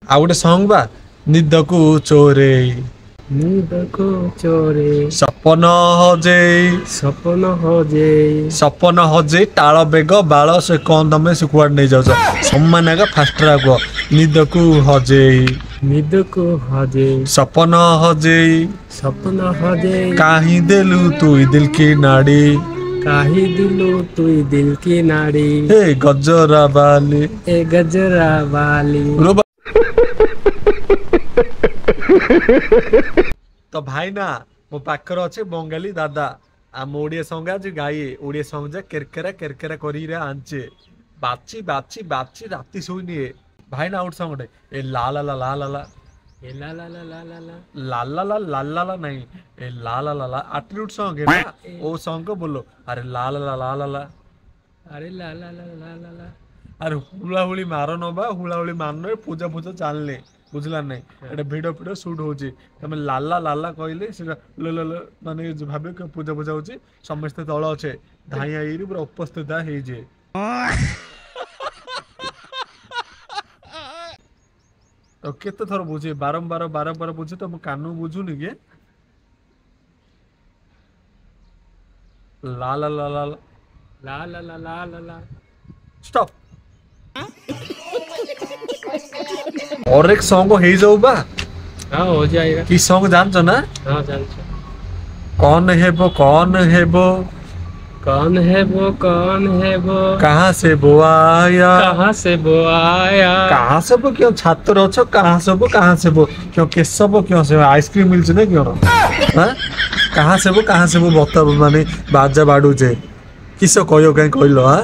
आ गोटे सॉन्ग बा निद को चोरे नींद को चोरे सपन हजे सपन हजे सपन हजे ताल बेग बाल से कौन तमें से कुआड नहीं जाओ सम्मान आगा फास्ट रागो निद को हजे नींद को हजे सपन हजे सपन हजे काही देलु तू दिल की नाड़ी काही दिलो तुई दिल की नाड़ी हे गजरा बाली ए गजरा वाली। तो भाई ना मो पाखर अच्छे बंगाली दादा आम ओडिया सॉन्ग आज गाइए ओडिया सॉन्ग जा केरकेरा केरकेरा करी रे आंचे बाची बाची बाची राती सोई भाई ना आउट सॉन्ग ए ला ला ला ला ला ला ए ला ला ला ला ला ला ला ला ला ला ला ला नहीं ए ला ला ला ला एटीट्यूड सॉन्ग है ना वो सॉन्ग को बोलो अरे ला ला ला ला ला ला अरे ला ला ला ला ला ला अरे हुला हुली मारो न बा हुला हुली मारनो पूजा पूजा चलने बुझला नहीं एटा वीडियो वीडियो शूट होची तमे लाला लाला कहले से ल ल ल माने भाबे के पूजा पूजा होची समस्त तळ अछे धाई आईरी पूरा उपस्थित हे जे तो केते थर बुझे बारंबार बारंबार बुझे तो म कानू बुझुनी के ला ला ला ला ला ला ला ला ला ला स्टॉप और एक सॉन्ग हो जाऊ बा हाँ हो जाएगा। की सॉन्ग जानছো ना हाँ जानছো। कौन है वो कौन है वो कौन है वो कौन है वो कहाँ से वो आया कहाँ से वो आया कहाँ से वो क्यों छात्र अच्छो कहाँ से वो क्यों केस वो क्यों से आइसक्रीम मिलছে ना क्यों हाँ कहाँ से वो बता माने बाजा बाडू जे किस कहियो कहीं कहलो हाँ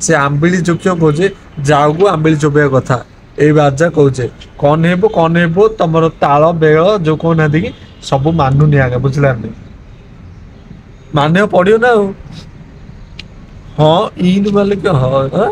से आंबिली जो क्यों खोजे जाओगु आंबिली चोबे कथा ए बाजा कहूचे कौन है वो तमर ताल बेल जो कौन है कि सब मानु नहीं आगे बुझला नहीं माने पड़ियो ना हाँ इन वाले क्या हाँ